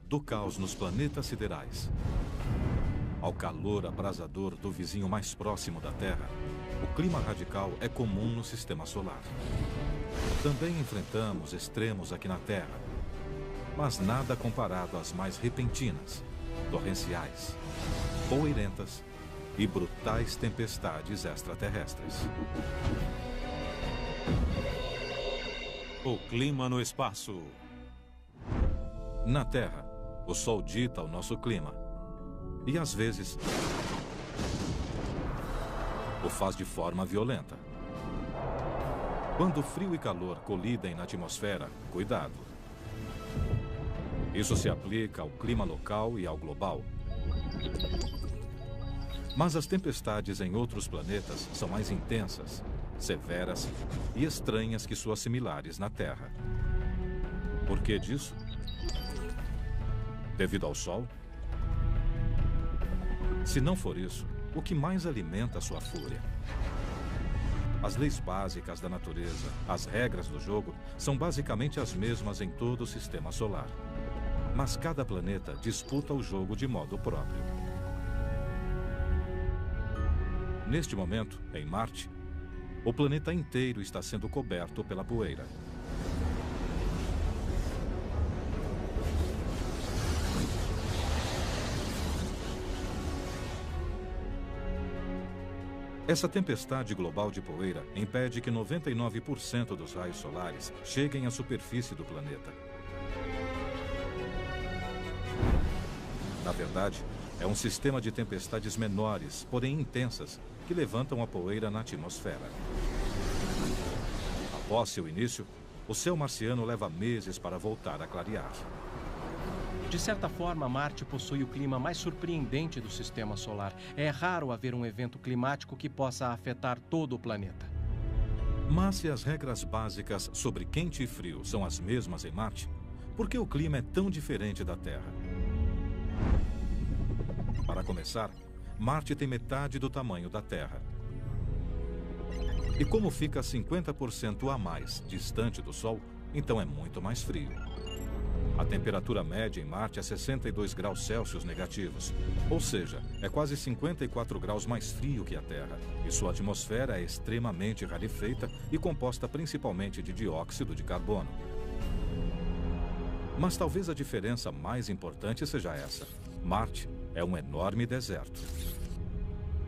Do caos nos planetas siderais ao calor abrasador do vizinho mais próximo da Terra, o clima radical é comum no sistema solar. Também enfrentamos extremos aqui na Terra, mas nada comparado às mais repentinas, torrenciais, poeirentas e brutais tempestades extraterrestres. O clima no espaço. Na Terra, o Sol dita o nosso clima. E às vezes o faz de forma violenta. Quando frio e calor colidem na atmosfera, cuidado. Isso se aplica ao clima local e ao global. Mas as tempestades em outros planetas são mais intensas, severas e estranhas que suas similares na Terra. Por que disso? Devido ao Sol? Se não for isso, o que mais alimenta sua fúria? As leis básicas da natureza, as regras do jogo, são basicamente as mesmas em todo o sistema solar. Mas cada planeta disputa o jogo de modo próprio. Neste momento, em Marte, o planeta inteiro está sendo coberto pela poeira. Essa tempestade global de poeira impede que 99% dos raios solares cheguem à superfície do planeta. Na verdade, é um sistema de tempestades menores, porém intensas, que levantam a poeira na atmosfera. Após seu início, o céu marciano leva meses para voltar a clarear. De certa forma, Marte possui o clima mais surpreendente do sistema solar. É raro haver um evento climático que possa afetar todo o planeta. Mas se as regras básicas sobre quente e frio são as mesmas em Marte, por que o clima é tão diferente da Terra? Para começar, Marte tem metade do tamanho da Terra. E como fica 50% a mais distante do Sol, então é muito mais frio. A temperatura média em Marte é 62 graus Celsius negativos, ou seja, é quase 54 graus mais frio que a Terra, e sua atmosfera é extremamente rarefeita e composta principalmente de dióxido de carbono. Mas talvez a diferença mais importante seja essa. Marte é um enorme deserto.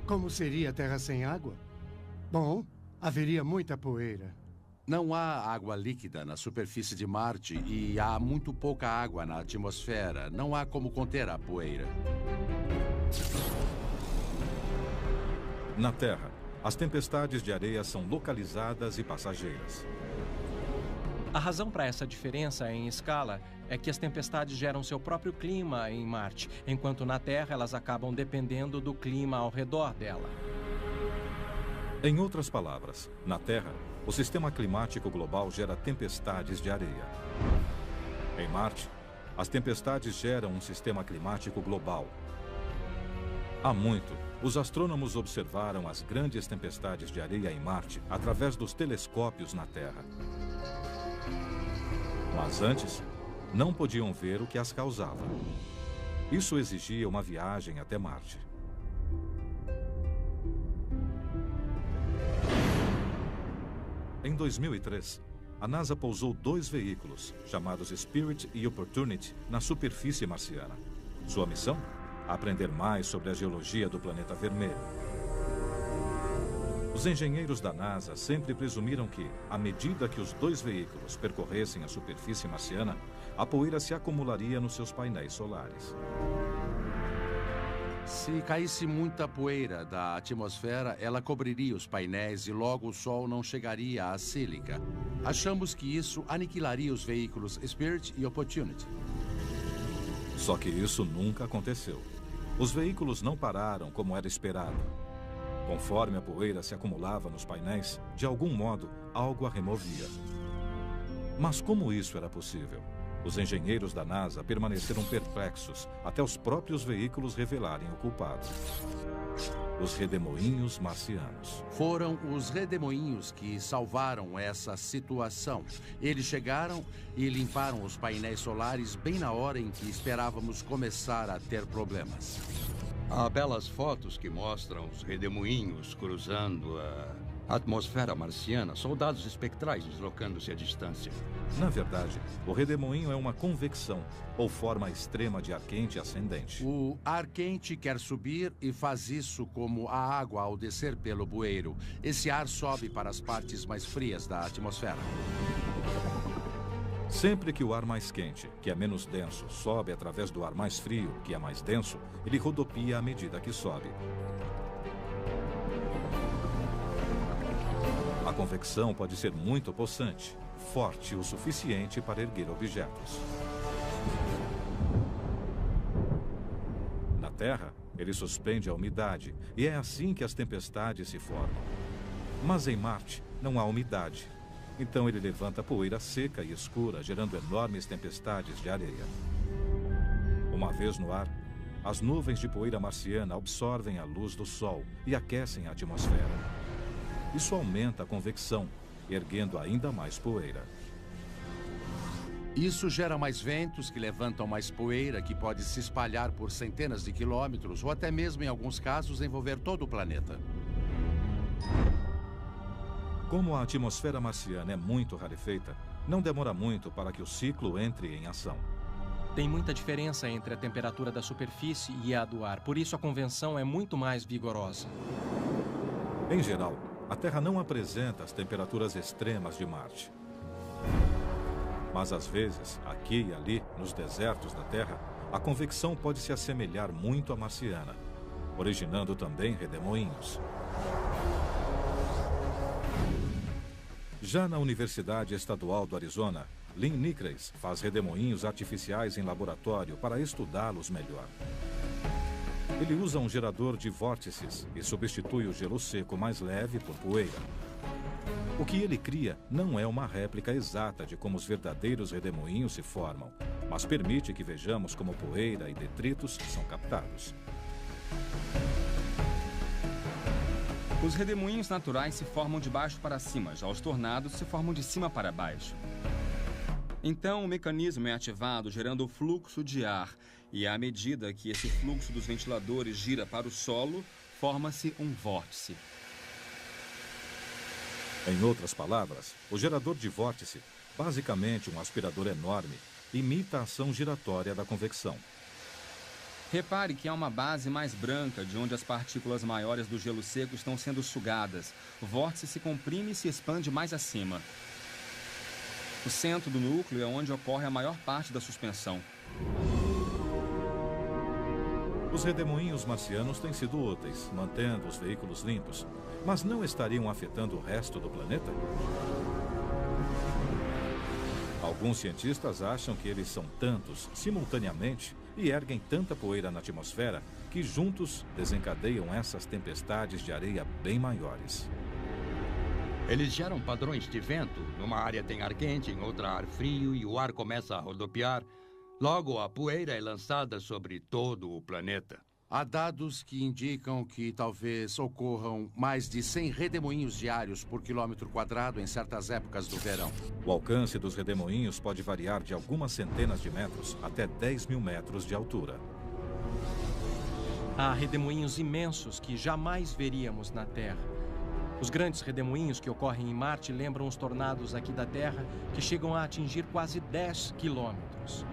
Como seria a Terra sem água? Bom, haveria muita poeira. Não há água líquida na superfície de Marte e há muito pouca água na atmosfera. Não há como conter a poeira. Na Terra, as tempestades de areia são localizadas e passageiras. A razão para essa diferença em escala é que as tempestades geram seu próprio clima em Marte, enquanto na Terra elas acabam dependendo do clima ao redor dela. Em outras palavras, na Terra, o sistema climático global gera tempestades de areia. Em Marte, as tempestades geram um sistema climático global. Há muito, os astrônomos observaram as grandes tempestades de areia em Marte através dos telescópios na Terra. Mas antes, não podiam ver o que as causava. Isso exigia uma viagem até Marte. Em 2003, a NASA pousou 2 veículos, chamados Spirit e Opportunity, na superfície marciana. Sua missão? Aprender mais sobre a geologia do planeta vermelho. Os engenheiros da NASA sempre presumiram que, à medida que os 2 veículos percorressem a superfície marciana, a poeira se acumularia nos seus painéis solares. Se caísse muita poeira da atmosfera, ela cobriria os painéis e logo o Sol não chegaria à sílica. Achamos que isso aniquilaria os veículos Spirit e Opportunity. Só que isso nunca aconteceu. Os veículos não pararam como era esperado. Conforme a poeira se acumulava nos painéis, de algum modo, algo a removia. Mas como isso era possível? Os engenheiros da NASA permaneceram perplexos até os próprios veículos revelarem o culpado. os redemoinhos marcianos. Foram os redemoinhos que salvaram essa situação. Eles chegaram e limparam os painéis solares bem na hora em que esperávamos começar a ter problemas. Há belas fotos que mostram os redemoinhos cruzando a atmosfera marciana, soldados espectrais deslocando-se à distância. Na verdade, o redemoinho é uma convecção, ou forma extrema de ar quente ascendente. O ar quente quer subir e faz isso como a água ao descer pelo bueiro. Esse ar sobe para as partes mais frias da atmosfera. Sempre que o ar mais quente, que é menos denso, sobe através do ar mais frio, que é mais denso, ele rodopia à medida que sobe. A convecção pode ser muito possante, forte o suficiente para erguer objetos. Na Terra, ele suspende a umidade, e é assim que as tempestades se formam. Mas em Marte, não há umidade. Então ele levanta poeira seca e escura, gerando enormes tempestades de areia. Uma vez no ar, as nuvens de poeira marciana absorvem a luz do Sol e aquecem a atmosfera. Isso aumenta a convecção, erguendo ainda mais poeira. Isso gera mais ventos que levantam mais poeira, que pode se espalhar por centenas de quilômetros ou até mesmo, em alguns casos, envolver todo o planeta. Como a atmosfera marciana é muito rarefeita, não demora muito para que o ciclo entre em ação. Tem muita diferença entre a temperatura da superfície e a do ar, por isso a convecção é muito mais vigorosa. Em geral, a Terra não apresenta as temperaturas extremas de Marte. Mas às vezes, aqui e ali, nos desertos da Terra, a convecção pode se assemelhar muito à marciana, originando também redemoinhos. Já na Universidade Estadual do Arizona, Lynn Nicrace faz redemoinhos artificiais em laboratório para estudá-los melhor. Ele usa um gerador de vórtices e substitui o gelo seco mais leve por poeira. O que ele cria não é uma réplica exata de como os verdadeiros redemoinhos se formam, mas permite que vejamos como poeira e detritos são captados. Os redemoinhos naturais se formam de baixo para cima, já os tornados se formam de cima para baixo. Então, o mecanismo é ativado gerando o fluxo de ar, e à medida que esse fluxo dos ventiladores gira para o solo, forma-se um vórtice. Em outras palavras, o gerador de vórtice, basicamente um aspirador enorme, imita a ação giratória da convecção. Repare que há uma base mais branca de onde as partículas maiores do gelo seco estão sendo sugadas. O vórtice se comprime e se expande mais acima. O centro do núcleo é onde ocorre a maior parte da suspensão. Os redemoinhos marcianos têm sido úteis, mantendo os veículos limpos, mas não estariam afetando o resto do planeta? Alguns cientistas acham que eles são tantos simultaneamente e erguem tanta poeira na atmosfera que juntos desencadeiam essas tempestades de areia bem maiores. Eles geram padrões de vento. Numa área tem ar quente, em outra ar frio e o ar começa a rodopiar. Logo, a poeira é lançada sobre todo o planeta. Há dados que indicam que talvez ocorram mais de 100 redemoinhos diários por quilômetro quadrado em certas épocas do verão. O alcance dos redemoinhos pode variar de algumas centenas de metros até 10.000 metros de altura. Há redemoinhos imensos que jamais veríamos na Terra. Os grandes redemoinhos que ocorrem em Marte lembram os tornados aqui da Terra, que chegam a atingir quase 10 quilômetros.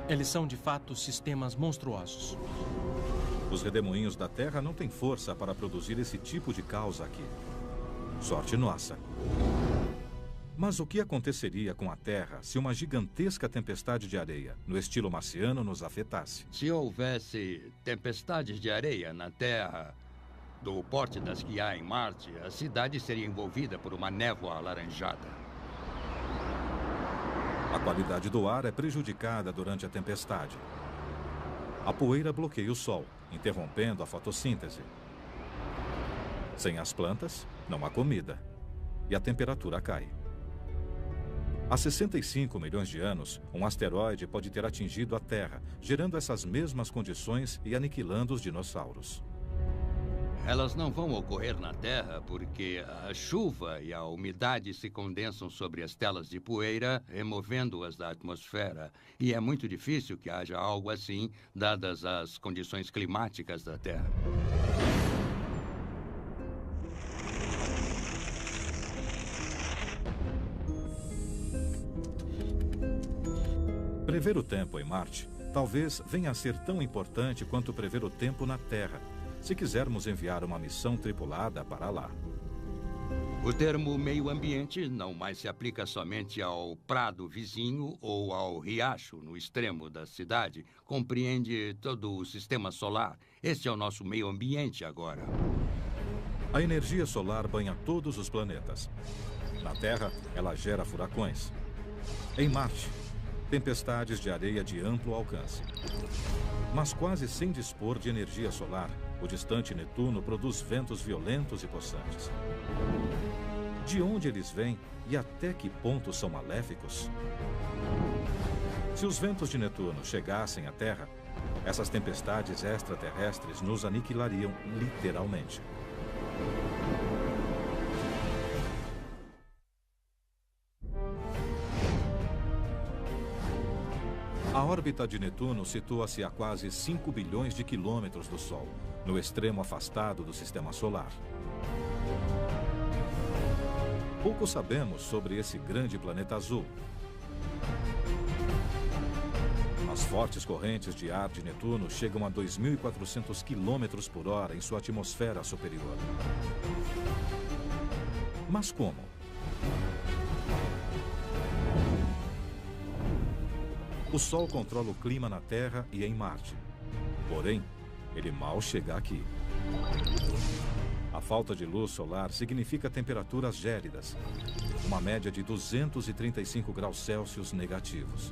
Eles são, de fato, sistemas monstruosos. Os redemoinhos da Terra não têm força para produzir esse tipo de caos aqui. Sorte nossa. Mas o que aconteceria com a Terra se uma gigantesca tempestade de areia, no estilo marciano, nos afetasse? Se houvesse tempestades de areia na Terra, do porte das que há em Marte, a cidade seria envolvida por uma névoa alaranjada. A qualidade do ar é prejudicada durante a tempestade. A poeira bloqueia o sol, interrompendo a fotossíntese. Sem as plantas, não há comida. E a temperatura cai. Há 65 milhões de anos, um asteroide pode ter atingido a Terra, gerando essas mesmas condições e aniquilando os dinossauros. Elas não vão ocorrer na Terra porque a chuva e a umidade se condensam sobre as telas de poeira, removendo-as da atmosfera. E é muito difícil que haja algo assim, dadas as condições climáticas da Terra. Prever o tempo em Marte talvez venha a ser tão importante quanto prever o tempo na Terra, se quisermos enviar uma missão tripulada para lá. O termo meio ambiente não mais se aplica somente ao prado vizinho ou ao riacho no extremo da cidade. Compreende todo o sistema solar. Este é o nosso meio ambiente agora. A energia solar banha todos os planetas. Na Terra, ela gera furacões. Em Marte, tempestades de areia de amplo alcance. Mas quase sem dispor de energia solar, o distante Netuno produz ventos violentos e possantes. De onde eles vêm e até que ponto são maléficos? Se os ventos de Netuno chegassem à Terra, essas tempestades extraterrestres nos aniquilariam literalmente. A órbita de Netuno situa-se a quase 5 bilhões de quilômetros do Sol, no extremo afastado do Sistema Solar. Pouco sabemos sobre esse grande planeta azul. As fortes correntes de ar de Netuno chegam a 2.400 km por hora em sua atmosfera superior. Mas como? O Sol controla o clima na Terra e em Marte. Porém, ele mal chega aqui. A falta de luz solar significa temperaturas gélidas, uma média de 235 graus Celsius negativos.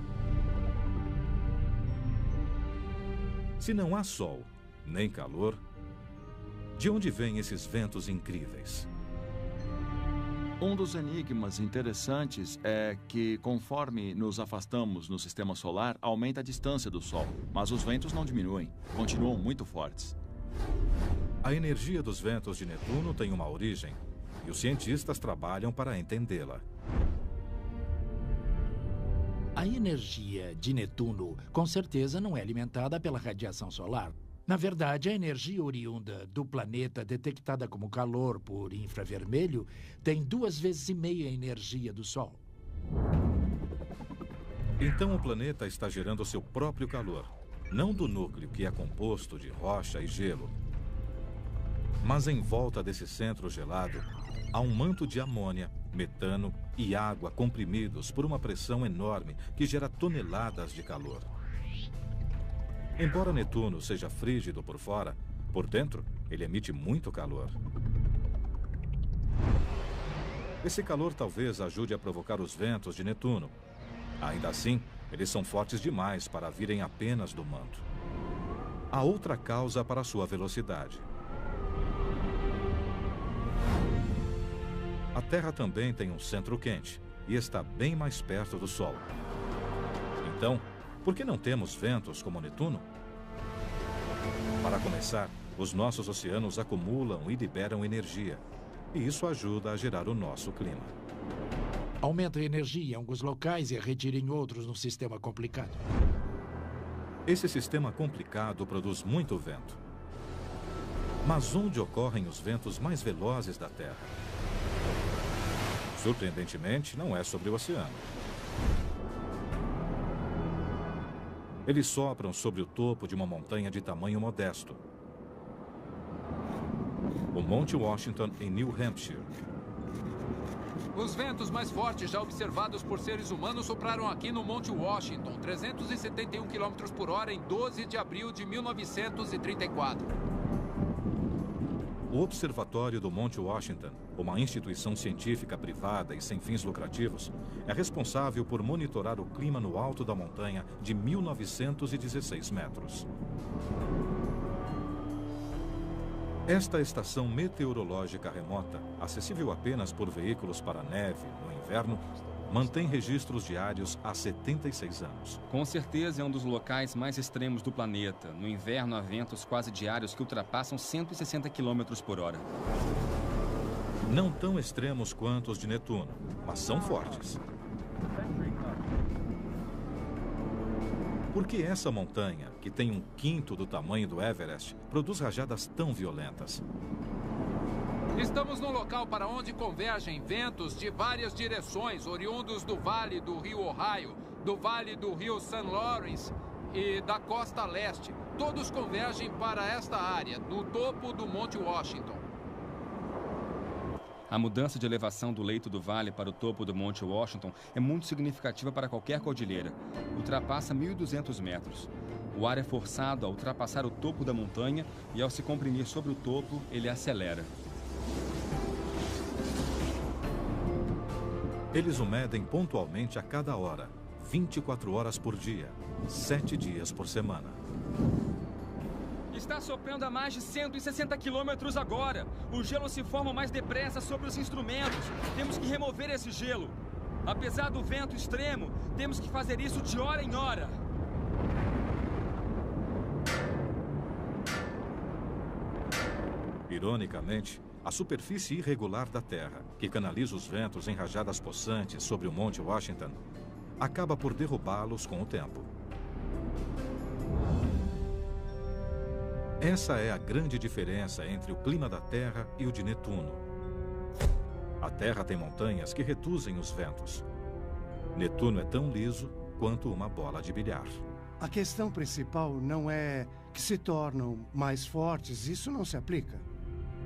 Se não há sol, nem calor, de onde vêm esses ventos incríveis? Um dos enigmas interessantes é que, conforme nos afastamos no sistema solar, aumenta a distância do Sol, mas os ventos não diminuem, continuam muito fortes. A energia dos ventos de Netuno tem uma origem, e os cientistas trabalham para entendê-la. A energia de Netuno, com certeza, não é alimentada pela radiação solar. Na verdade, a energia oriunda do planeta, detectada como calor por infravermelho, tem 2,5 vezes a energia do Sol. Então o planeta está gerando seu próprio calor, não do núcleo que é composto de rocha e gelo. Mas em volta desse centro gelado, há um manto de amônia, metano e água comprimidos por uma pressão enorme que gera toneladas de calor. Embora Netuno seja frígido por fora, por dentro ele emite muito calor. Esse calor talvez ajude a provocar os ventos de Netuno. Ainda assim, eles são fortes demais para virem apenas do manto. Há outra causa para sua velocidade. A Terra também tem um centro quente e está bem mais perto do Sol. Então, por que não temos ventos como Netuno? Para começar, os nossos oceanos acumulam e liberam energia. E isso ajuda a gerar o nosso clima. Aumenta a energia em alguns locais e retira em outros num sistema complicado. Esse sistema complicado produz muito vento. Mas onde ocorrem os ventos mais velozes da Terra? Surpreendentemente, não é sobre o oceano. Eles sopram sobre o topo de uma montanha de tamanho modesto. O Monte Washington, em New Hampshire. Os ventos mais fortes já observados por seres humanos sopraram aqui no Monte Washington, 371 km por hora, em 12 de abril de 1934. O Observatório do Monte Washington, uma instituição científica privada e sem fins lucrativos, é responsável por monitorar o clima no alto da montanha de 1.916 metros. Esta estação meteorológica remota, acessível apenas por veículos para neve no inverno, mantém registros diários há 76 anos. Com certeza é um dos locais mais extremos do planeta. No inverno há ventos quase diários que ultrapassam 160 km por hora. Não tão extremos quanto os de Netuno, mas são fortes. Por que essa montanha, que tem 1/5 do tamanho do Everest, produz rajadas tão violentas? Estamos no local para onde convergem ventos de várias direções, oriundos do vale do rio Ohio, do vale do rio St. Lawrence e da costa leste. Todos convergem para esta área, no topo do Monte Washington. A mudança de elevação do leito do vale para o topo do Monte Washington é muito significativa para qualquer cordilheira. Ultrapassa 1.200 metros. O ar é forçado a ultrapassar o topo da montanha e, ao se comprimir sobre o topo, ele acelera. Eles o medem pontualmente a cada hora, 24 horas por dia, 7 dias por semana. Está soprando a mais de 160 quilômetros agora. O gelo se forma mais depressa sobre os instrumentos. Temos que remover esse gelo. Apesar do vento extremo, temos que fazer isso de hora em hora. Ironicamente, a superfície irregular da Terra, que canaliza os ventos em rajadas possantes sobre o Monte Washington, acaba por derrubá-los com o tempo. Essa é a grande diferença entre o clima da Terra e o de Netuno. A Terra tem montanhas que reduzem os ventos. Netuno é tão liso quanto uma bola de bilhar. A questão principal não é que se tornam mais fortes, isso não se aplica.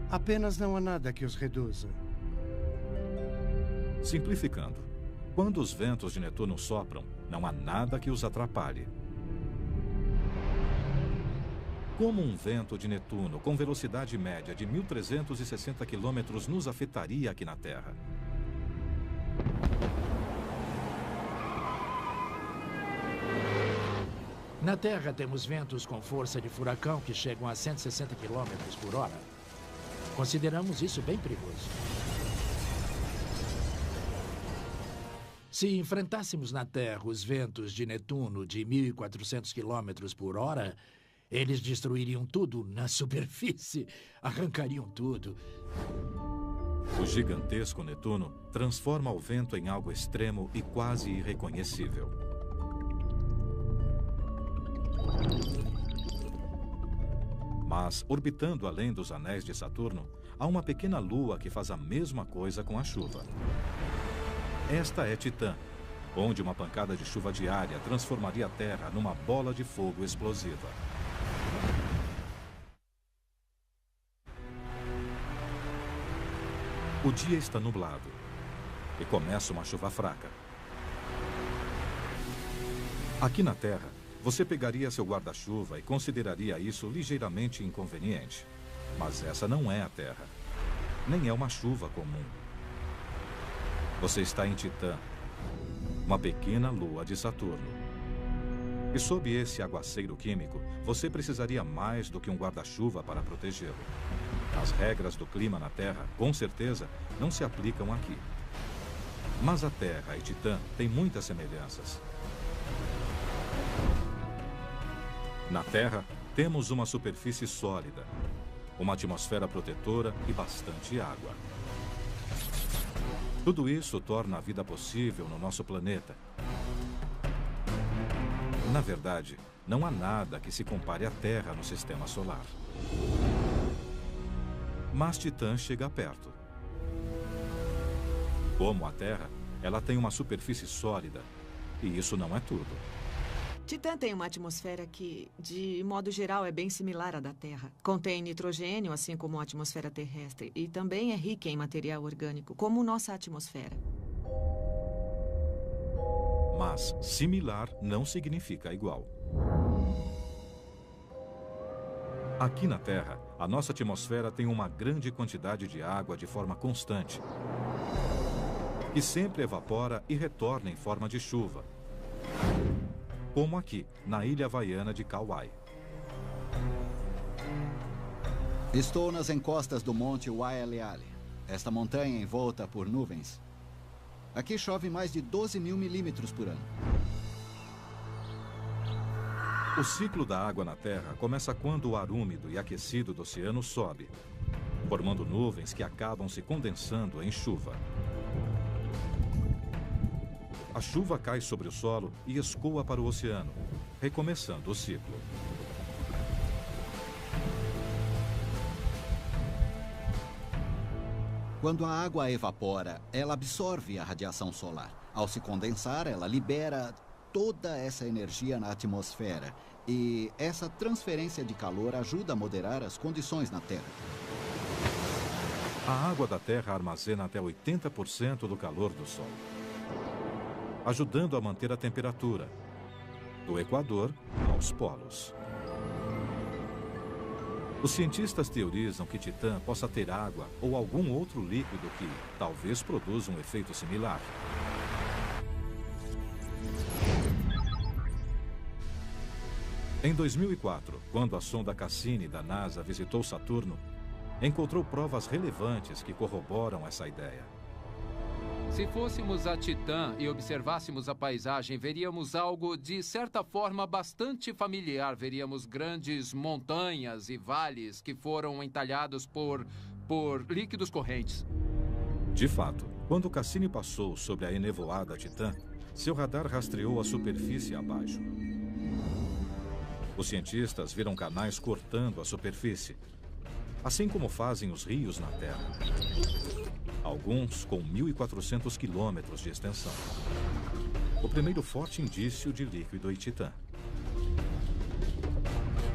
Apenas não há nada que os reduza. Simplificando, quando os ventos de Netuno sopram, não há nada que os atrapalhe. Como um vento de Netuno com velocidade média de 1.360 km nos afetaria aqui na Terra? Na Terra temos ventos com força de furacão que chegam a 160 km por hora. Consideramos isso bem perigoso. Se enfrentássemos na Terra os ventos de Netuno de 1.400 km por hora, eles destruiriam tudo na superfície, arrancariam tudo. O gigantesco Netuno transforma o vento em algo extremo e quase irreconhecível. Mas, orbitando além dos anéis de Saturno, há uma pequena lua que faz a mesma coisa com a chuva. Esta é Titã, onde uma pancada de chuva diária transformaria a Terra numa bola de fogo explosiva. O dia está nublado e começa uma chuva fraca. Aqui na Terra, você pegaria seu guarda-chuva e consideraria isso ligeiramente inconveniente. Mas essa não é a Terra. Nem é uma chuva comum. Você está em Titã, uma pequena lua de Saturno. E sob esse aguaceiro químico, você precisaria mais do que um guarda-chuva para protegê-lo. As regras do clima na Terra, com certeza, não se aplicam aqui. Mas a Terra e Titã têm muitas semelhanças. Na Terra, temos uma superfície sólida, uma atmosfera protetora e bastante água. Tudo isso torna a vida possível no nosso planeta. Na verdade, não há nada que se compare à Terra no sistema solar. Mas Titã chega perto. Como a Terra, ela tem uma superfície sólida, e isso não é tudo. Titã tem uma atmosfera que, de modo geral, é bem similar à da Terra. Contém nitrogênio, assim como a atmosfera terrestre, e também é rica em material orgânico, como nossa atmosfera. Mas similar não significa igual. Aqui na Terra, a nossa atmosfera tem uma grande quantidade de água de forma constante, que sempre evapora e retorna em forma de chuva, como aqui, na ilha havaiana de Kauai. Estou nas encostas do Monte Waialeale. Esta montanha envolta por nuvens. Aqui chove mais de 12 mil milímetros por ano. O ciclo da água na Terra começa quando o ar úmido e aquecido do oceano sobe, formando nuvens que acabam se condensando em chuva. A chuva cai sobre o solo e escoa para o oceano, recomeçando o ciclo. Quando a água evapora, ela absorve a radiação solar. Ao se condensar, ela libera toda essa energia na atmosfera. E essa transferência de calor ajuda a moderar as condições na Terra. A água da Terra armazena até 80% do calor do Sol, ajudando a manter a temperatura, do Equador aos polos. Os cientistas teorizam que Titã possa ter água ou algum outro líquido que talvez produza um efeito similar. Em 2004, quando a sonda Cassini da NASA visitou Saturno, encontrou provas relevantes que corroboram essa ideia. Se fôssemos a Titã e observássemos a paisagem, veríamos algo de certa forma bastante familiar. Veríamos grandes montanhas e vales que foram entalhados por líquidos correntes. De fato, quando Cassini passou sobre a enevoada Titã, seu radar rastreou a superfície abaixo. Os cientistas viram canais cortando a superfície, assim como fazem os rios na Terra. Alguns com 1.400 quilômetros de extensão. O primeiro forte indício de líquido em Titã.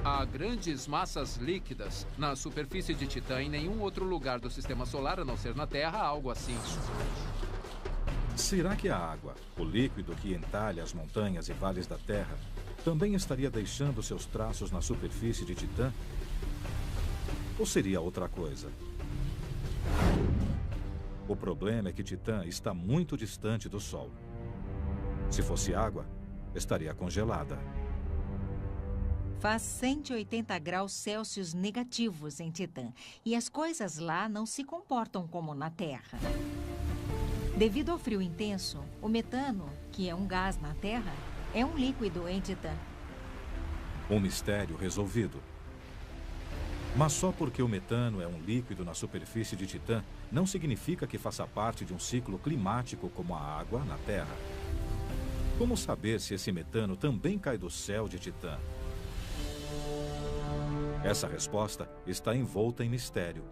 Há grandes massas líquidas na superfície de Titã. Em nenhum outro lugar do Sistema Solar, a não ser na Terra, há algo assim. Será que a água, o líquido que entalha as montanhas e vales da Terra, também estaria deixando seus traços na superfície de Titã? Ou seria outra coisa? O problema é que Titã está muito distante do Sol. Se fosse água, estaria congelada. Faz 180 graus Celsius negativos em Titã, e as coisas lá não se comportam como na Terra. Devido ao frio intenso, o metano, que é um gás na Terra, é um líquido em Titã. Um mistério resolvido. Mas só porque o metano é um líquido na superfície de Titã, não significa que faça parte de um ciclo climático como a água na Terra. Como saber se esse metano também cai do céu de Titã? Essa resposta está envolta em mistério,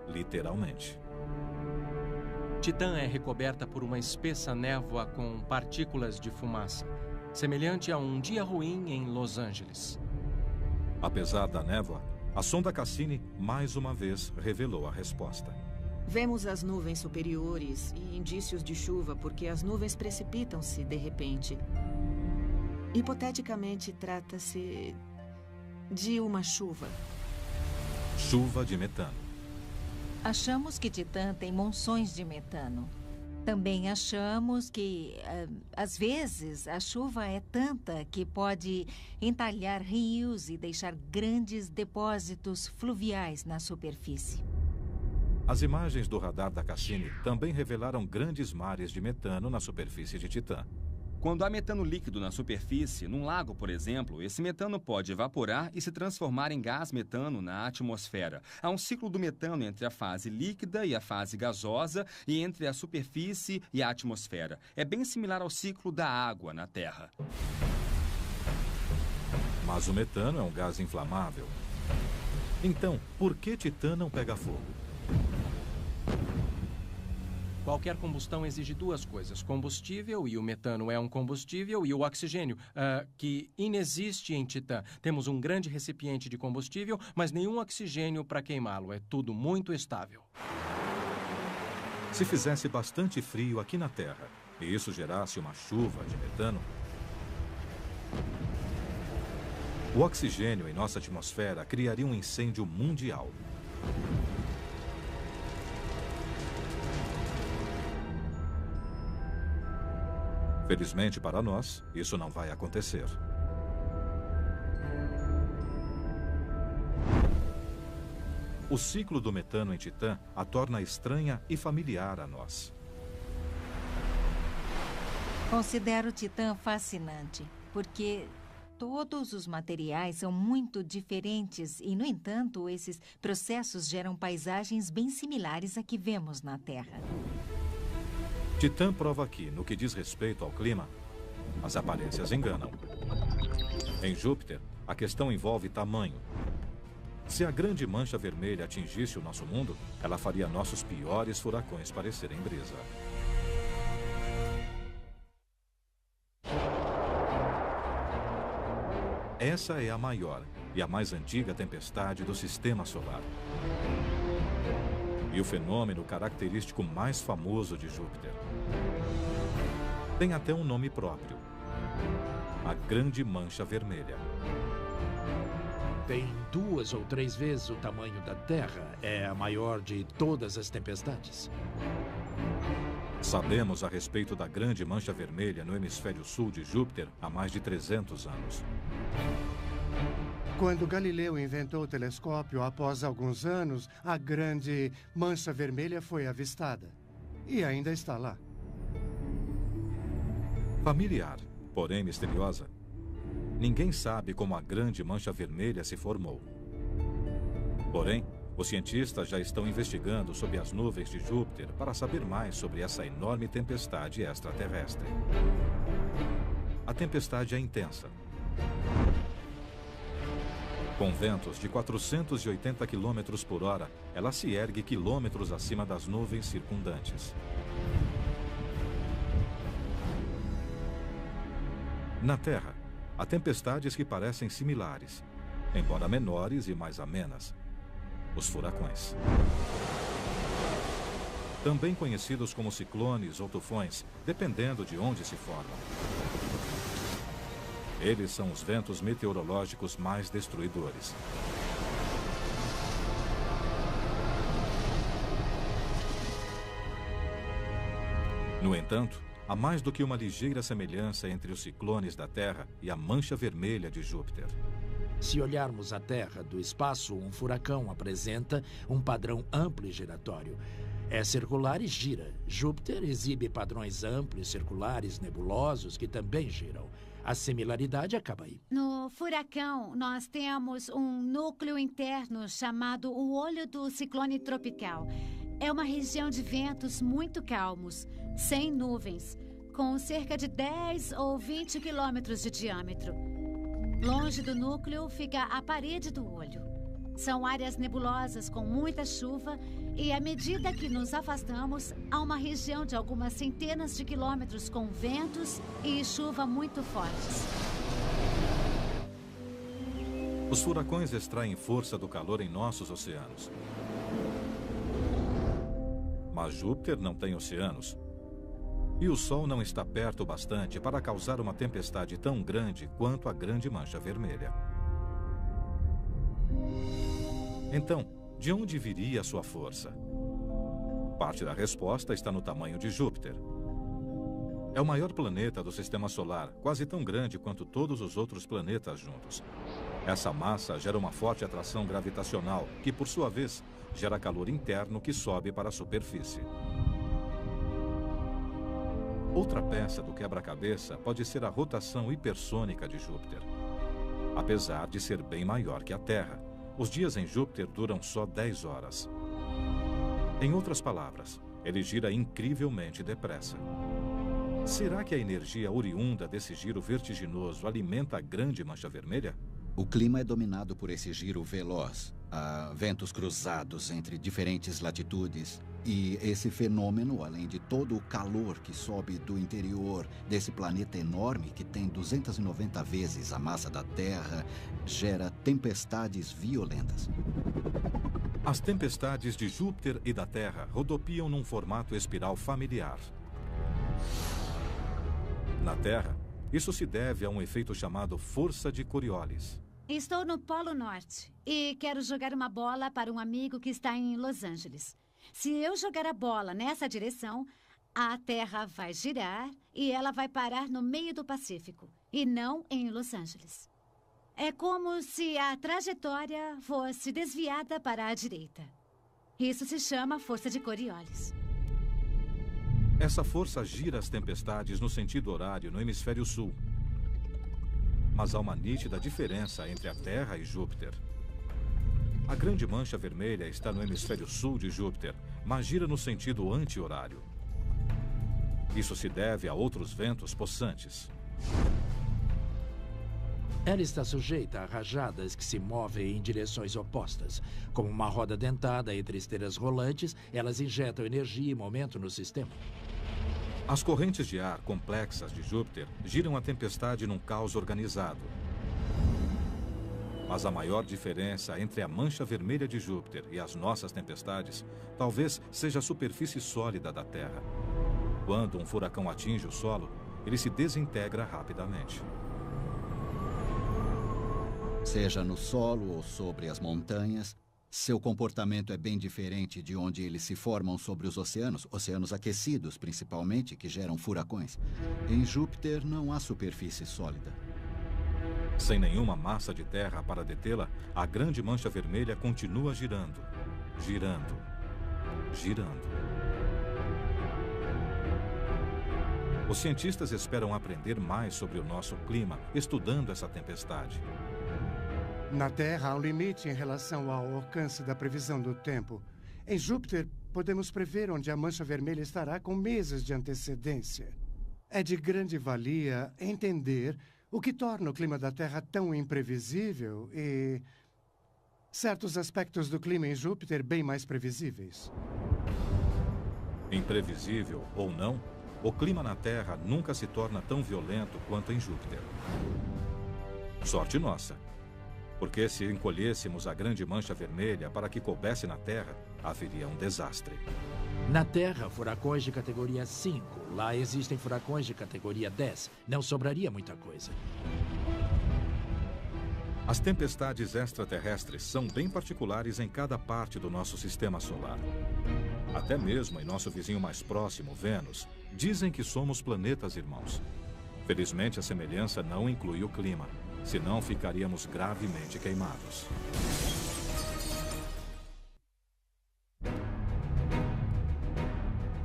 literalmente. Titã é recoberta por uma espessa névoa com partículas de fumaça, semelhante a um dia ruim em Los Angeles. Apesar da névoa, a sonda Cassini, mais uma vez, revelou a resposta. Vemos as nuvens superiores e indícios de chuva porque as nuvens precipitam-se de repente. Hipoteticamente, trata-se de uma chuva. Chuva de metano. Achamos que Titã tem monções de metano. Também achamos que, às vezes, a chuva é tanta que pode entalhar rios e deixar grandes depósitos fluviais na superfície. As imagens do radar da Cassini também revelaram grandes mares de metano na superfície de Titã. Quando há metano líquido na superfície, num lago, por exemplo, esse metano pode evaporar e se transformar em gás metano na atmosfera. Há um ciclo do metano entre a fase líquida e a fase gasosa e entre a superfície e a atmosfera. É bem similar ao ciclo da água na Terra. Mas o metano é um gás inflamável. Então, por que Titã não pega fogo? Qualquer combustão exige duas coisas: combustível, e o metano é um combustível, e o oxigênio, que inexiste em Titã. Temos um grande recipiente de combustível, mas nenhum oxigênio para queimá-lo. É tudo muito estável. Se fizesse bastante frio aqui na Terra, e isso gerasse uma chuva de metano, o oxigênio em nossa atmosfera criaria um incêndio mundial. Felizmente para nós, isso não vai acontecer. O ciclo do metano em Titã a torna estranha e familiar a nós. Considero Titã fascinante, porque todos os materiais são muito diferentes e, no entanto, esses processos geram paisagens bem similares à que vemos na Terra. Titã prova que, no que diz respeito ao clima, as aparências enganam. Em Júpiter, a questão envolve tamanho. Se a grande mancha vermelha atingisse o nosso mundo, ela faria nossos piores furacões parecerem brisa. Essa é a maior e a mais antiga tempestade do Sistema Solar. E o fenômeno característico mais famoso de Júpiter. Tem até um nome próprio: a Grande Mancha Vermelha. Tem 2 ou 3 vezes o tamanho da Terra. É a maior de todas as tempestades. Sabemos a respeito da Grande Mancha Vermelha no hemisfério sul de Júpiter há mais de 300 anos. Quando Galileu inventou o telescópio, após alguns anos, a Grande Mancha Vermelha foi avistada. E ainda está lá. Familiar, porém misteriosa. Ninguém sabe como a Grande Mancha Vermelha se formou. Porém, os cientistas já estão investigando sob as nuvens de Júpiter para saber mais sobre essa enorme tempestade extraterrestre. A tempestade é intensa. Com ventos de 480 km por hora, ela se ergue quilômetros acima das nuvens circundantes. Na Terra, há tempestades que parecem similares, embora menores e mais amenas: os furacões. Também conhecidos como ciclones ou tufões, dependendo de onde se formam. Eles são os ventos meteorológicos mais destruidores. No entanto, há mais do que uma ligeira semelhança entre os ciclones da Terra e a Mancha Vermelha de Júpiter. Se olharmos a Terra do espaço, um furacão apresenta um padrão amplo e giratório. É circular e gira. Júpiter exibe padrões amplos, circulares, nebulosos, que também giram. A similaridade acaba aí. No furacão, nós temos um núcleo interno chamado o olho do ciclone tropical. É uma região de ventos muito calmos, sem nuvens, com cerca de 10 ou 20 quilômetros de diâmetro. Longe do núcleo fica a parede do olho. São áreas nebulosas com muita chuva e, à medida que nos afastamos, há uma região de algumas centenas de quilômetros com ventos e chuva muito fortes. Os furacões extraem força do calor em nossos oceanos. Mas Júpiter não tem oceanos. E o Sol não está perto o bastante para causar uma tempestade tão grande quanto a Grande Mancha Vermelha. Então, de onde viria a sua força? Parte da resposta está no tamanho de Júpiter. É o maior planeta do Sistema Solar, quase tão grande quanto todos os outros planetas juntos. Essa massa gera uma forte atração gravitacional, que, por sua vez, gera calor interno que sobe para a superfície. Outra peça do quebra-cabeça pode ser a rotação hipersônica de Júpiter. Apesar de ser bem maior que a Terra, os dias em Júpiter duram só 10 horas. Em outras palavras, ele gira incrivelmente depressa. Será que a energia oriunda desse giro vertiginoso alimenta a Grande Mancha Vermelha? O clima é dominado por esse giro veloz. Há ventos cruzados entre diferentes latitudes. E esse fenômeno, além de todo o calor que sobe do interior desse planeta enorme que tem 290 vezes a massa da Terra, gera tempestades violentas. As tempestades de Júpiter e da Terra rodopiam num formato espiral familiar. Na Terra, isso se deve a um efeito chamado força de Coriolis. Estou no Polo Norte e quero jogar uma bola para um amigo que está em Los Angeles. Se eu jogar a bola nessa direção, a Terra vai girar e ela vai parar no meio do Pacífico, e não em Los Angeles. É como se a trajetória fosse desviada para a direita. Isso se chama força de Coriolis. Essa força gira as tempestades no sentido horário no hemisfério sul. Mas há uma nítida diferença entre a Terra e Júpiter. A grande mancha vermelha está no hemisfério sul de Júpiter, mas gira no sentido anti-horário. Isso se deve a outros ventos possantes. Ela está sujeita a rajadas que se movem em direções opostas. Como uma roda dentada entre esteiras rolantes, elas injetam energia e momento no sistema. As correntes de ar complexas de Júpiter giram a tempestade num caos organizado. Mas a maior diferença entre a mancha vermelha de Júpiter e as nossas tempestades talvez seja a superfície sólida da Terra. Quando um furacão atinge o solo, ele se desintegra rapidamente. Seja no solo ou sobre as montanhas, seu comportamento é bem diferente de onde eles se formam sobre os oceanos aquecidos principalmente, que geram furacões. Em Júpiter não há superfície sólida. Sem nenhuma massa de terra para detê-la, a grande mancha vermelha continua girando, girando, girando. Os cientistas esperam aprender mais sobre o nosso clima, estudando essa tempestade. Na Terra, há um limite em relação ao alcance da previsão do tempo. Em Júpiter, podemos prever onde a mancha vermelha estará com meses de antecedência. É de grande valia entender o que torna o clima da Terra tão imprevisível e certos aspectos do clima em Júpiter bem mais previsíveis. Imprevisível ou não, o clima na Terra nunca se torna tão violento quanto em Júpiter. Sorte nossa. Porque se encolhêssemos a grande mancha vermelha para que coubesse na Terra, haveria um desastre. Na Terra, furacões de categoria 5. Lá existem furacões de categoria 10. Não sobraria muita coisa. As tempestades extraterrestres são bem particulares em cada parte do nosso sistema solar. Até mesmo em nosso vizinho mais próximo, Vênus, dizem que somos planetas irmãos. Felizmente, a semelhança não inclui o clima. Senão ficaríamos gravemente queimados.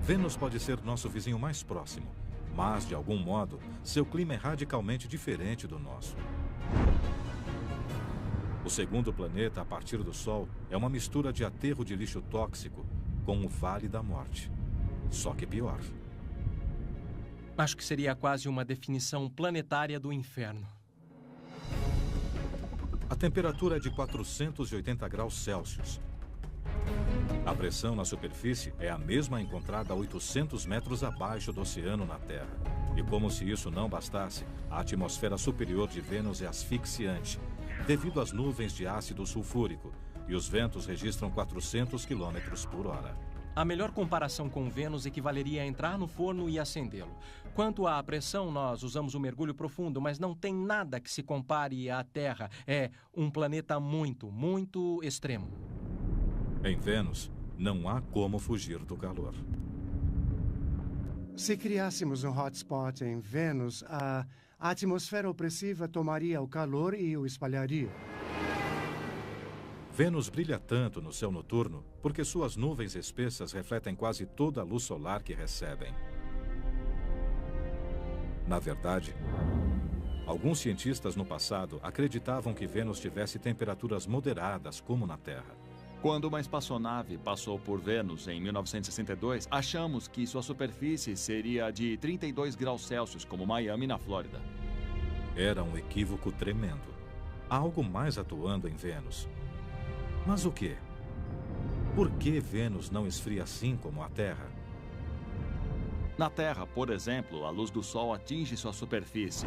Vênus pode ser nosso vizinho mais próximo, mas, de algum modo, seu clima é radicalmente diferente do nosso. O segundo planeta, a partir do Sol, é uma mistura de aterro de lixo tóxico com o Vale da Morte. Só que pior. Acho que seria quase uma definição planetária do inferno. A temperatura é de 480 graus Celsius. A pressão na superfície é a mesma encontrada a 800 metros abaixo do oceano na Terra. E como se isso não bastasse, a atmosfera superior de Vênus é asfixiante, devido às nuvens de ácido sulfúrico, e os ventos registram 400 km por hora. A melhor comparação com Vênus equivaleria a entrar no forno e acendê-lo. Quanto à pressão, nós usamos o mergulho profundo, mas não tem nada que se compare à Terra. É um planeta muito, muito extremo. Em Vênus, não há como fugir do calor. Se criássemos um hotspot em Vênus, a atmosfera opressiva tomaria o calor e o espalharia. Vênus brilha tanto no céu noturno porque suas nuvens espessas refletem quase toda a luz solar que recebem. Na verdade, alguns cientistas no passado acreditavam que Vênus tivesse temperaturas moderadas como na Terra. Quando uma espaçonave passou por Vênus em 1962, achamos que sua superfície seria de 32 graus Celsius, como Miami, na Flórida. Era um equívoco tremendo. Há algo mais atuando em Vênus. Mas o quê? Por que Vênus não esfria assim como a Terra? Na Terra, por exemplo, a luz do Sol atinge sua superfície.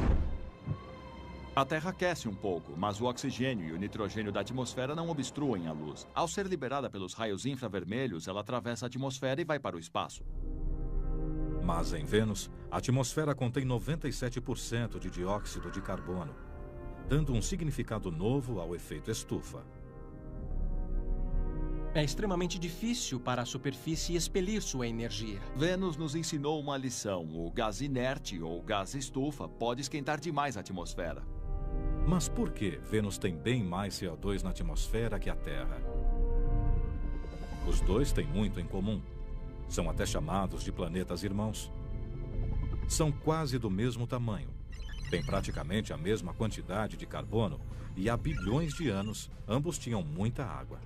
A Terra aquece um pouco, mas o oxigênio e o nitrogênio da atmosfera não obstruem a luz. Ao ser liberada pelos raios infravermelhos, ela atravessa a atmosfera e vai para o espaço. Mas em Vênus, a atmosfera contém 97% de dióxido de carbono, dando um significado novo ao efeito estufa. É extremamente difícil para a superfície expelir sua energia. Vênus nos ensinou uma lição. O gás inerte ou gás estufa pode esquentar demais a atmosfera. Mas por que Vênus tem bem mais CO2 na atmosfera que a Terra? Os dois têm muito em comum. São até chamados de planetas irmãos. São quase do mesmo tamanho. Têm praticamente a mesma quantidade de carbono e há bilhões de anos ambos tinham muita água.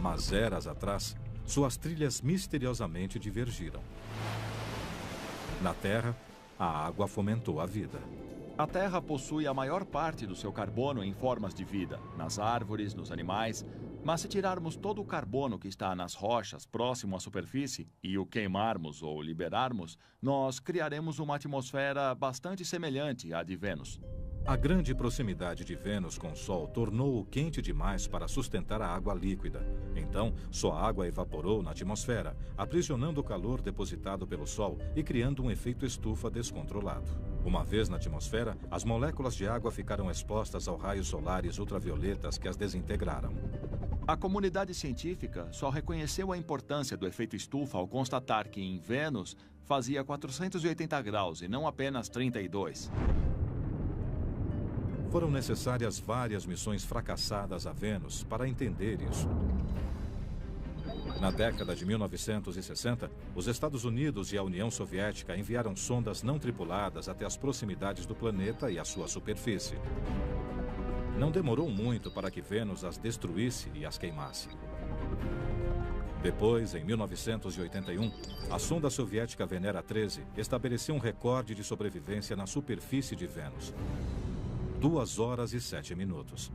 Mas eras atrás, suas trilhas misteriosamente divergiram. Na Terra, a água fomentou a vida. A Terra possui a maior parte do seu carbono em formas de vida, nas árvores, nos animais. Mas se tirarmos todo o carbono que está nas rochas próximo à superfície e o queimarmos ou liberarmos, nós criaremos uma atmosfera bastante semelhante à de Vênus. A grande proximidade de Vênus com o Sol tornou-o quente demais para sustentar a água líquida. Então, sua água evaporou na atmosfera, aprisionando o calor depositado pelo Sol e criando um efeito estufa descontrolado. Uma vez na atmosfera, as moléculas de água ficaram expostas aos raios solares ultravioletas que as desintegraram. A comunidade científica só reconheceu a importância do efeito estufa ao constatar que em Vênus fazia 480 graus e não apenas 32. Foram necessárias várias missões fracassadas a Vênus para entender isso. Na década de 1960, os Estados Unidos e a União Soviética enviaram sondas não tripuladas até as proximidades do planeta e a sua superfície. Não demorou muito para que Vênus as destruísse e as queimasse. Depois, em 1981, a sonda soviética Venera 13 estabeleceu um recorde de sobrevivência na superfície de Vênus. 2 horas e 7 minutos.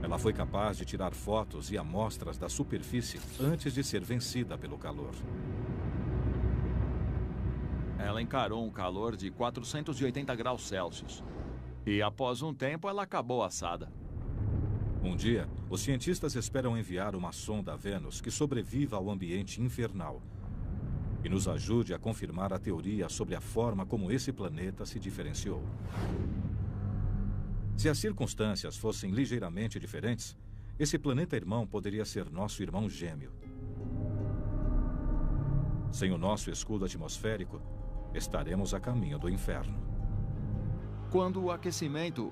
Ela foi capaz de tirar fotos e amostras da superfície antes de ser vencida pelo calor. Ela encarou um calor de 480 graus Celsius. E após um tempo, ela acabou assada. Um dia, os cientistas esperam enviar uma sonda a Vênus que sobreviva ao ambiente infernal e nos ajude a confirmar a teoria sobre a forma como esse planeta se diferenciou. Se as circunstâncias fossem ligeiramente diferentes, esse planeta irmão poderia ser nosso irmão gêmeo. Sem o nosso escudo atmosférico, estaremos a caminho do inferno. Quando o aquecimento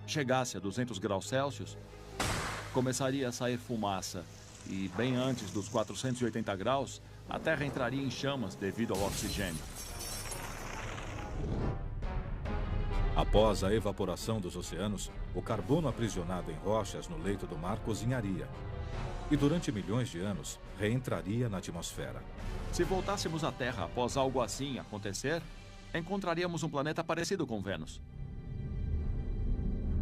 chegasse a 200 graus Celsius, começaria a sair fumaça. E bem antes dos 480 graus, a Terra entraria em chamas devido ao oxigênio. Após a evaporação dos oceanos, o carbono aprisionado em rochas no leito do mar cozinharia. E durante milhões de anos, reentraria na atmosfera. Se voltássemos à Terra após algo assim acontecer, encontraríamos um planeta parecido com Vênus.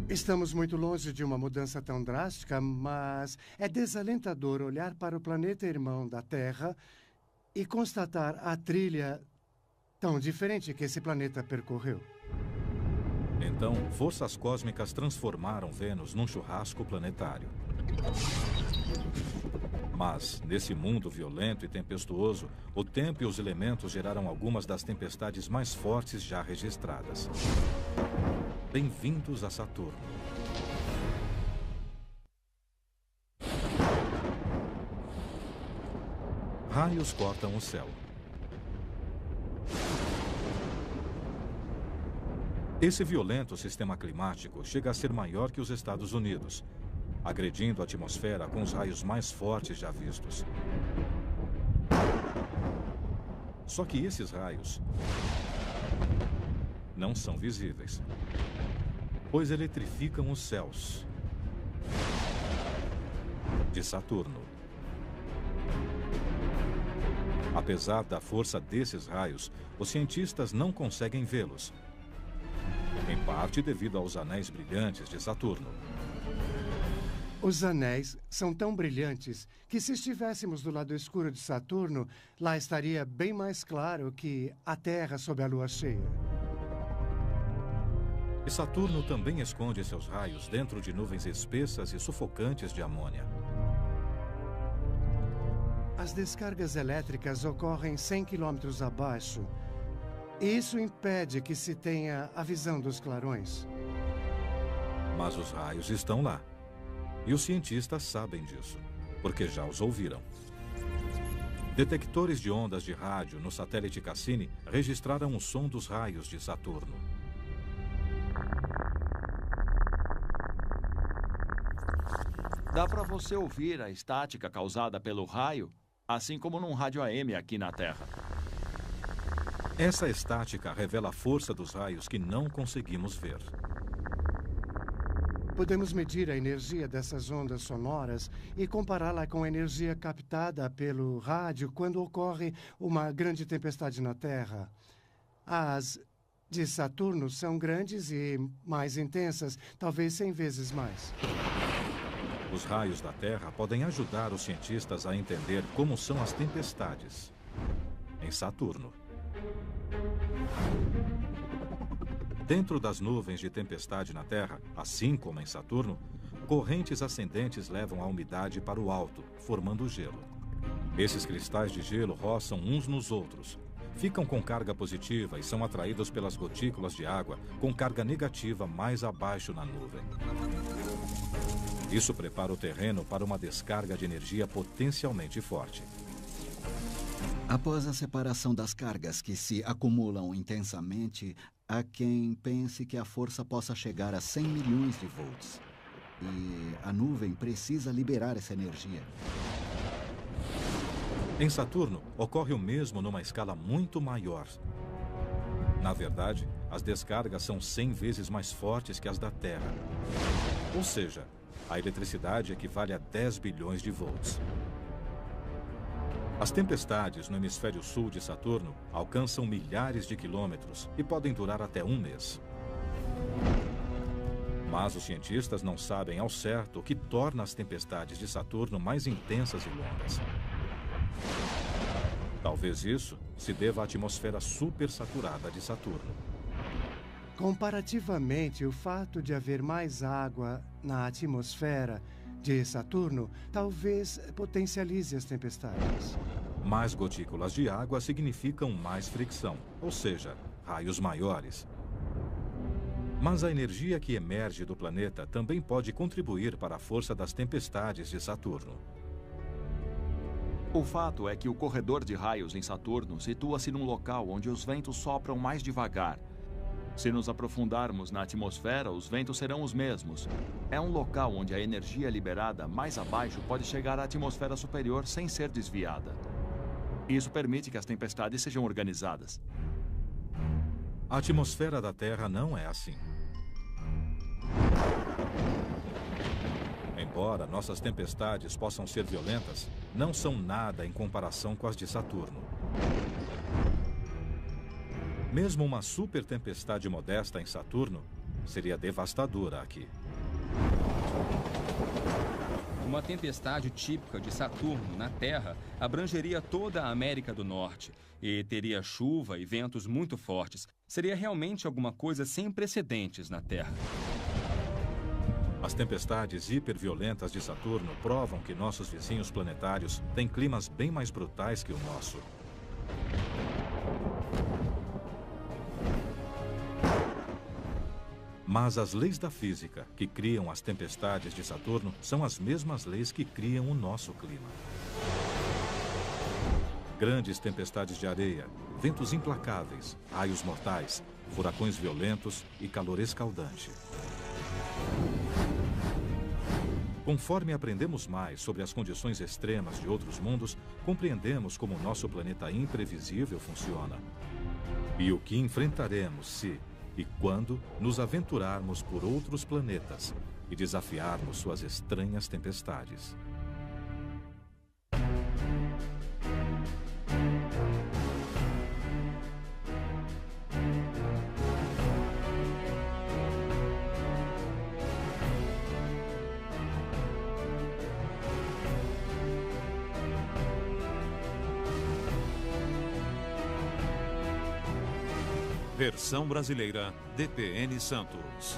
Estamos muito longe de uma mudança tão drástica, mas é desalentador olhar para o planeta irmão da Terra e constatar a trilha tão diferente que esse planeta percorreu. Então, forças cósmicas transformaram Vênus num churrasco planetário. Mas, nesse mundo violento e tempestuoso, o tempo e os elementos geraram algumas das tempestades mais fortes já registradas. Bem-vindos a Saturno. Raios cortam o céu. Esse violento sistema climático chega a ser maior que os Estados Unidos, agredindo a atmosfera com os raios mais fortes já vistos. Só que esses raios não são visíveis, pois eletrificam os céus de Saturno. Apesar da força desses raios, os cientistas não conseguem vê-los, em parte devido aos anéis brilhantes de Saturno. Os anéis são tão brilhantes que, se estivéssemos do lado escuro de Saturno, lá estaria bem mais claro que a Terra sob a lua cheia. E Saturno também esconde seus raios dentro de nuvens espessas e sufocantes de amônia. As descargas elétricas ocorrem 100 quilômetros abaixo. E isso impede que se tenha a visão dos clarões. Mas os raios estão lá. E os cientistas sabem disso, porque já os ouviram. Detectores de ondas de rádio no satélite Cassini registraram o som dos raios de Saturno. Dá para você ouvir a estática causada pelo raio assim como num rádio AM aqui na Terra. Essa estática revela a força dos raios que não conseguimos ver. Podemos medir a energia dessas ondas sonoras e compará-la com a energia captada pelo rádio quando ocorre uma grande tempestade na Terra. As de Saturno são grandes e mais intensas, talvez 100 vezes mais. Os raios da Terra podem ajudar os cientistas a entender como são as tempestades em Saturno. Dentro das nuvens de tempestade na Terra, assim como em Saturno, correntes ascendentes levam a umidade para o alto, formando gelo. Esses cristais de gelo roçam uns nos outros, ficam com carga positiva e são atraídos pelas gotículas de água com carga negativa mais abaixo na nuvem. Isso prepara o terreno para uma descarga de energia potencialmente forte. Após a separação das cargas que se acumulam intensamente, há quem pense que a força possa chegar a 100 milhões de volts. E a nuvem precisa liberar essa energia. Em Saturno, ocorre o mesmo numa escala muito maior. Na verdade, as descargas são 100 vezes mais fortes que as da Terra. Ou seja, a eletricidade equivale a 10 bilhões de volts. As tempestades no hemisfério sul de Saturno alcançam milhares de quilômetros e podem durar até um mês. Mas os cientistas não sabem ao certo o que torna as tempestades de Saturno mais intensas e longas. Talvez isso se deva à atmosfera supersaturada de Saturno. Comparativamente, o fato de haver mais água na atmosfera de Saturno talvez potencialize as tempestades. Mais gotículas de água significam mais fricção, ou seja, raios maiores. Mas a energia que emerge do planeta também pode contribuir para a força das tempestades de Saturno. O fato é que o corredor de raios em Saturno situa-se num local onde os ventos sopram mais devagar. Se nos aprofundarmos na atmosfera, os ventos serão os mesmos. É um local onde a energia liberada mais abaixo pode chegar à atmosfera superior sem ser desviada. Isso permite que as tempestades sejam organizadas. A atmosfera da Terra não é assim. Embora nossas tempestades possam ser violentas, não são nada em comparação com as de Saturno. Mesmo uma super tempestade modesta em Saturno seria devastadora aqui. Uma tempestade típica de Saturno na Terra abrangeria toda a América do Norte e teria chuva e ventos muito fortes. Seria realmente alguma coisa sem precedentes na Terra. As tempestades hiperviolentas de Saturno provam que nossos vizinhos planetários têm climas bem mais brutais que o nosso. Mas as leis da física que criam as tempestades de Saturno são as mesmas leis que criam o nosso clima. Grandes tempestades de areia, ventos implacáveis, raios mortais, furacões violentos e calor escaldante. Conforme aprendemos mais sobre as condições extremas de outros mundos, compreendemos como o nosso planeta imprevisível funciona. E o que enfrentaremos se e quando nos aventurarmos por outros planetas e desafiarmos suas estranhas tempestades. Versão brasileira, DPN Santos.